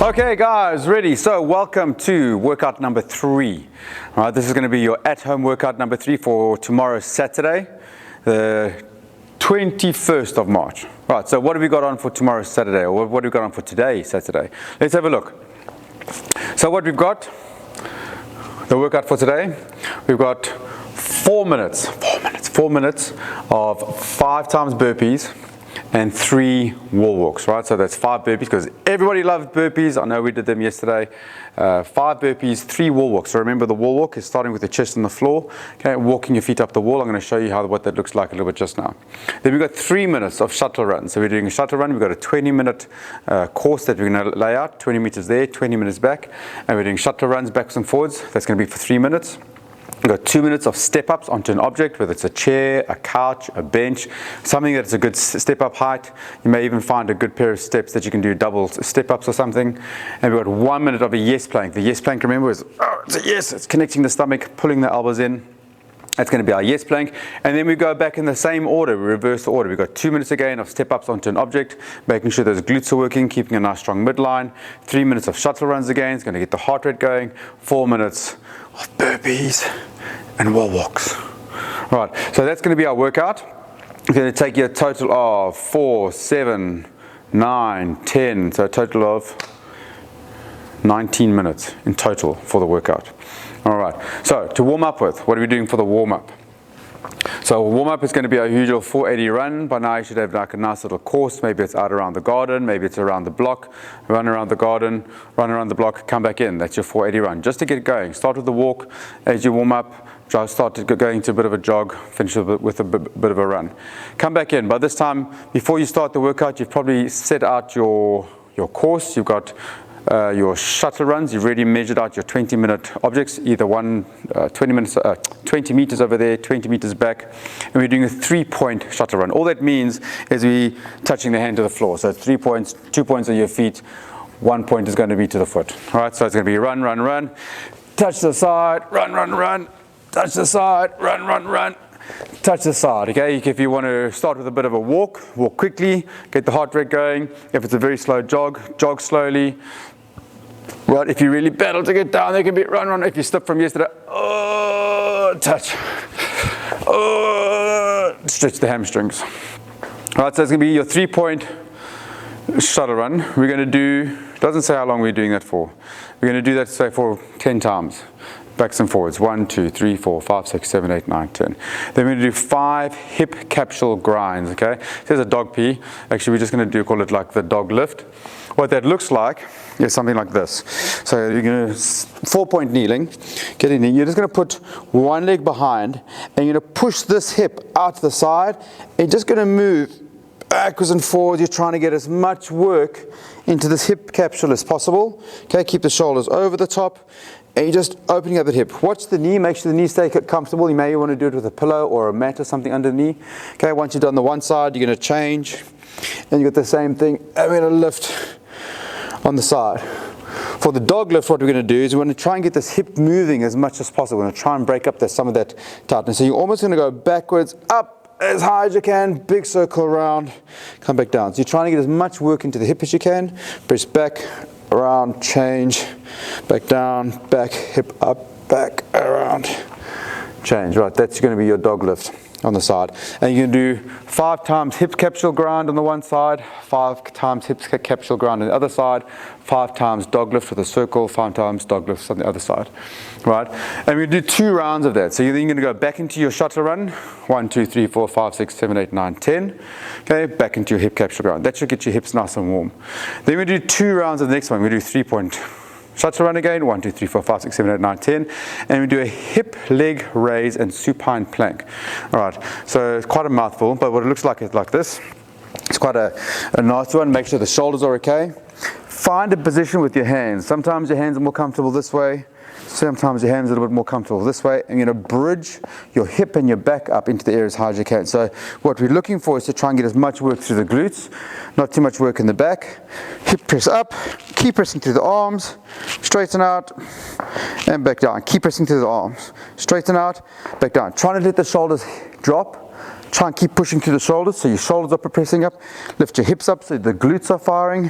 Okay guys, ready? So welcome to workout number 3. All right, this is going to be your at-home workout number 3 for tomorrow, Saturday, the 21st of March. Right, so what have we got on for tomorrow, Saturday? Or what have we got on for today, Saturday? Let's have a look. So what we've got, the workout for today, we've got 4 minutes of 5 times burpees and 3 wall walks, right? So that's 5 burpees, because everybody loves burpees. I know we did them yesterday. 5 burpees, 3 wall walks. So remember, the wall walk is starting with the chest on the floor, okay, walking your feet up the wall. I'm going to show you what that looks like a little bit just now. Then we've got 3 minutes of shuttle run. So we're doing a shuttle run. We've got a 20-minute course that we're going to lay out, 20 meters there, 20 minutes back. And we're doing shuttle runs backwards and forwards. That's going to be for 3 minutes. We've got 2 minutes of step-ups onto an object, whether it's a chair, a couch, a bench, something that's a good step-up height. You may even find a good pair of steps that you can do double step-ups or something. And we've got 1 minute of a yes plank. The yes plank, remember, is it's a yes. It's connecting the stomach, pulling the elbows in. That's going to be our yes plank. And then we go back in the same order. We reverse the order. We've got 2 minutes again of step-ups onto an object, making sure those glutes are working, keeping a nice strong midline. 3 minutes of shuttle runs again. It's going to get the heart rate going. 4 minutes of burpees and wall walks. Right, so that's going to be our workout. It's going to take you a total of 4, 7, 9, 10, so a total of 19 minutes in total for the workout. All right, so to warm up with, what are we doing for the warm up? So warm up is going to be our usual 480 run. By now you should have like a nice little course. Maybe it's out around the garden, maybe it's around the block. Run around the garden, run around the block, come back in. That's your 480 run. Just to get going. Start with the walk as you warm up. Start going to a bit of a jog, finish with a bit of a run. Come back in. By this time, before you start the workout, you've probably set out your course. You've got your shuttle runs. You've already measured out your 20-minute objects, either 20 meters over there, 20 meters back, and we're doing a 3-point shuttle run. All that means is we touching the hand to the floor. So 3 points, 2 points on your feet, 1 point is going to be to the foot. All right, so it's going to be run, run, run, touch the side, run, run, run, touch the side, run, run, run, touch the side. Okay, if you want to start with a bit of a walk quickly, get the heart rate going. If it's a very slow jog slowly. Right, if you really battle to get down, there can be run, run. If you slip from yesterday, touch. Stretch the hamstrings. All right, so it's going to be your 3-point shuttle run. We're going to do, doesn't say how long we're doing that for. We're going to do that, say, for 10 times. Backs and forwards, 1, 2, 3, 4, 5, 6, 7, 8, 9, 10. Then we're going to do 5 hip capsule grinds, okay? There's a dog pee. Actually, we're just going to call it like the dog lift. What that looks like is something like this. So you're going to 4-point kneeling, get in there. You're just going to put one leg behind, and you're going to push this hip out to the side, and you're just going to move backwards and forwards. You're trying to get as much work into this hip capsule as possible. Okay, keep the shoulders over the top. And you're just opening up the hip. Watch the knee, make sure the knee stays comfortable. You may want to do it with a pillow or a mat or something under the knee. Okay, once you've done the one side, you're going to change. And you got the same thing. And we're going to lift on the side. For the dog lift, what we're going to do is we're going to try and get this hip moving as much as possible. We're going to try and break up some of that tightness. So you're almost going to go backwards, up as high as you can, big circle around, come back down. So you're trying to get as much work into the hip as you can. Press back, around, change, back down, back, hip up, back, around, change. Right, that's going to be your dog lift on the side. And you're going to do 5 times hip capsule grind on the one side, 5 times hip capsule grind on the other side, 5 times dog lift with a circle, 5 times dog lift on the other side. Right? And we do 2 rounds of that. So you're then going to go back into your shuttle run, 1, 2, 3, 4, 5, 6, 7, 8, 9, 10. Okay, back into your hip capsule grind. That should get your hips nice and warm. Then we do 2 rounds of the next one. We do 3-point shuttle run again, 1, 2, 3, 4, 5, 6, 7, 8, 9, 10. And we do a hip leg raise and supine plank. All right, so it's quite a mouthful, but what it looks like is like this. It's quite a nice one. Make sure the shoulders are okay. Find a position with your hands. Sometimes your hands are more comfortable this way. Sometimes your hands are a little bit more comfortable this way. And you're going to bridge your hip and your back up into the air as high as you can. So what we're looking for is to try and get as much work through the glutes, not too much work in the back. Hip press up, keep pressing through the arms, straighten out, and back down. Keep pressing through the arms, straighten out, back down. Trying to let the shoulders drop. Try and keep pushing through the shoulders, so your shoulders are pressing up. Lift your hips up so the glutes are firing,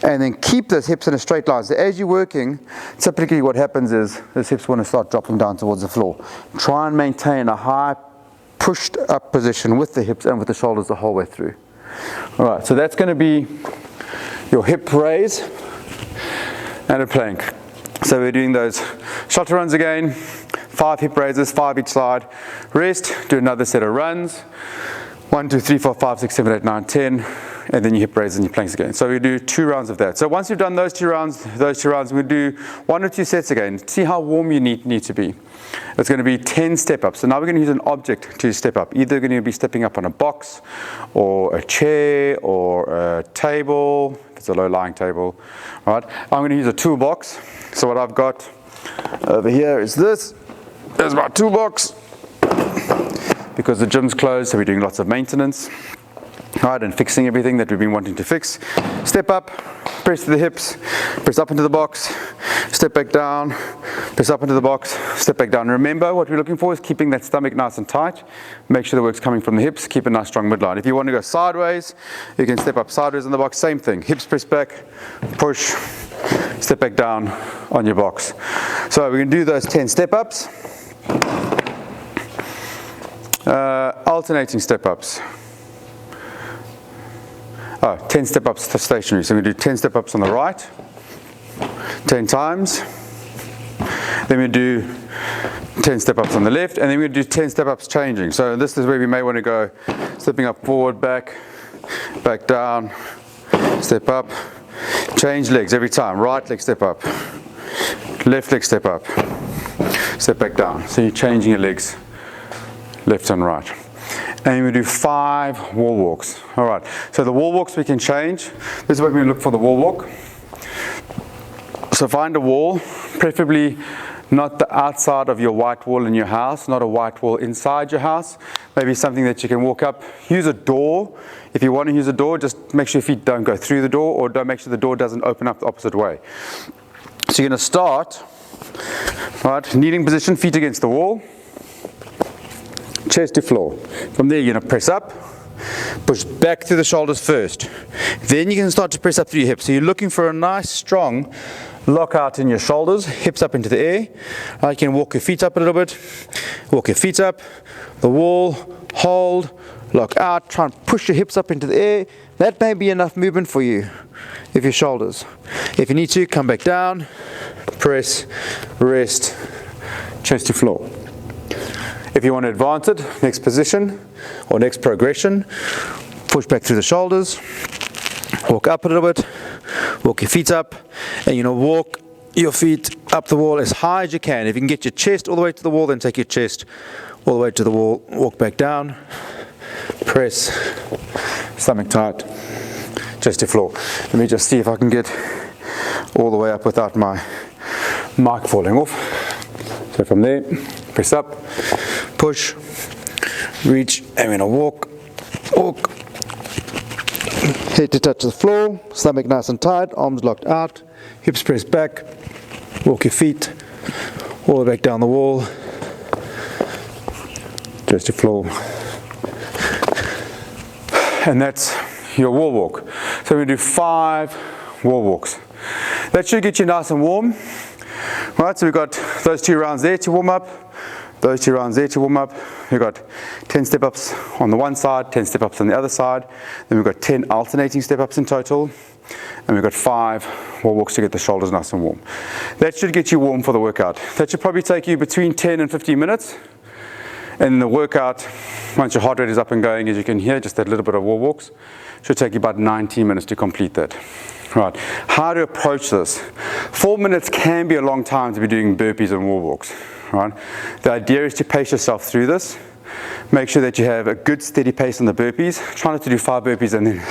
and then keep those hips in a straight line. So as you're working, typically what happens is those hips want to start dropping down towards the floor. Try and maintain a high pushed up position with the hips and with the shoulders the whole way through. All right, so that's going to be your hip raise and a plank. So we're doing those shuttle runs again, 5 hip raises, 5 each side. Rest, do another set of runs. 1, 2, 3, 4, 5, 6, 7, 8, 9, 10, and then your hip raises and your planks again. So we do 2 rounds of that. So once you've done those two rounds, we'll do 1 or 2 sets again. See how warm you need to be. It's going to be 10 step ups. So now we're going to use an object to step up. Either going to be stepping up on a box, or a chair, or a table, if it's a low-lying table. All right. I'm going to use a toolbox. So what I've got over here is this. There's my toolbox. Because the gym's closed, so we're doing lots of maintenance, right, and fixing everything that we've been wanting to fix. Step up, press to the hips, press up into the box, step back down, press up into the box, step back down. Remember, what we're looking for is keeping that stomach nice and tight. Make sure the work's coming from the hips, keep a nice strong midline. If you want to go sideways, you can step up sideways in the box, same thing. Hips press back, push, step back down on your box. So we're going to do those 10 step ups. Alternating step-ups. 10 step-ups stationary. So we do 10 step-ups on the right, 10 times. Then we do 10 step-ups on the left, and then we do 10 step-ups changing. So this is where we may want to go stepping up forward, back down, step up, change legs every time. Right leg step up, left leg step up, step back down. So you're changing your legs left and right. And we do 5 wall walks. All right, so the wall walks we can change. This is where we look for the wall walk. So find a wall, preferably not the outside of your white wall in your house, not a white wall inside your house. Maybe something that you can walk up. Use a door. If you want to use a door, just make sure your feet don't go through the door, or don't make sure the door doesn't open up the opposite way. So you're going to start, right, kneeling position, feet against the wall. Chest to floor. From there you're going to press up, push back through the shoulders first. Then you can start to press up through your hips. So you're looking for a nice strong lockout in your shoulders, hips up into the air. You can walk your feet up a little bit, walk your feet up, the wall, hold, lock out, try and push your hips up into the air. That may be enough movement for you if your shoulders. If you need to, come back down, press, rest, chest to floor. If you want to advance it, next position or next progression, push back through the shoulders, walk up a little bit, walk your feet up, and you're going to walk your feet up the wall as high as you can. If you can get your chest all the way to the wall, then take your chest all the way to the wall, walk back down, press, stomach tight, chest to floor. Let me just see if I can get all the way up without my mic falling off. So from there, press up, push, reach, and we're going to walk, head to touch the floor, stomach nice and tight, arms locked out, hips pressed back, walk your feet all the way back down the wall, just to floor. And that's your wall walk. So we're going to do 5 wall walks. That should get you nice and warm. Right, so we've got those 2 rounds there to warm up, those 2 rounds there to warm up. We've got 10 step-ups on the one side, 10 step-ups on the other side. Then we've got 10 alternating step-ups in total. And we've got 5 wall walks to get the shoulders nice and warm. That should get you warm for the workout. That should probably take you between 10 and 15 minutes. And the workout, once your heart rate is up and going, as you can hear, just that little bit of wall walks, should take you about 19 minutes to complete that. Right, how to approach this. 4 minutes can be a long time to be doing burpees and wall walks. Right? The idea is to pace yourself through this. Make sure that you have a good steady pace on the burpees. Try not to do 5 burpees and then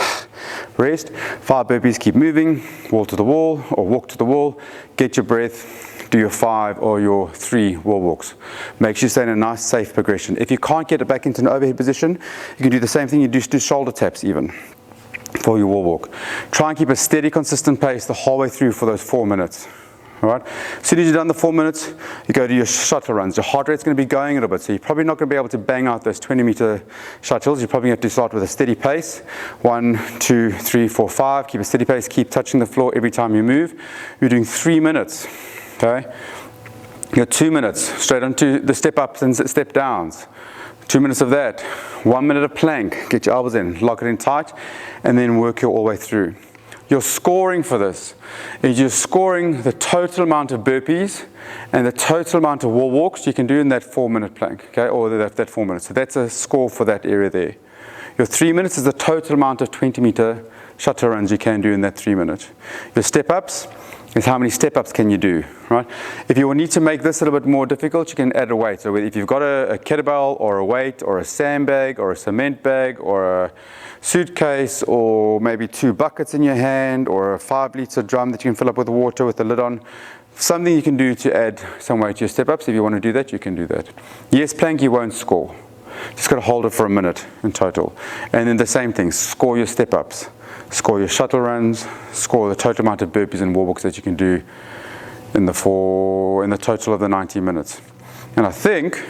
rest. 5 burpees, keep moving, wall to the wall or walk to the wall. Get your breath, do your 5 or your 3 wall walks. Make sure you stay in a nice safe progression. If you can't get it back into an overhead position, you can do the same thing, you do shoulder taps even for your wall walk. Try and keep a steady, consistent pace the whole way through for those 4 minutes. All right. As soon as you've done the 4 minutes, you go to your shuttle runs. Your heart rate's going to be going a little bit, so you're probably not going to be able to bang out those 20-meter shuttles. You probably have to start with a steady pace. 1, 2, 3, 4, 5. Keep a steady pace. Keep touching the floor every time you move. You're doing 3 minutes. Okay. You got 2 minutes straight onto the step ups and step downs. 2 minutes of that. 1 minute of plank. Get your elbows in, lock it in tight, and then work your all the way through. Your scoring for this is you're scoring the total amount of burpees and the total amount of wall walks you can do in that 4 minute plank, okay, or that 4 minutes. So that's a score for that area there. Your 3 minutes is the total amount of 20-meter shuttle runs you can do in that 3 minute. Your step ups is how many step ups can you do, right? If you will need to make this a little bit more difficult, you can add a weight. So if you've got a kettlebell or a weight or a sandbag or a cement bag or a suitcase or maybe 2 buckets in your hand or a 5-liter drum that you can fill up with water with the lid on, something you can do to add some weight to your step ups. If you want to do that, you can do that. Yes, plank you won't score. Just got to hold it for a minute in total. And then the same thing, score your step ups, score your shuttle runs, score the total amount of burpees and wall walks that you can do in the total of the 90 minutes. And I think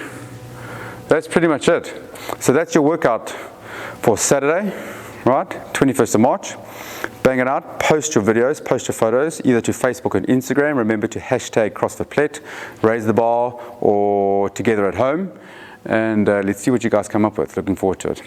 that's pretty much it. So that's your workout for Saturday, right? 21st of March. Bang it out, post your videos, post your photos, either to Facebook and Instagram. Remember to hashtag CrossFit Plett, raise the bar, or together at home. And let's see what you guys come up with. Looking forward to it.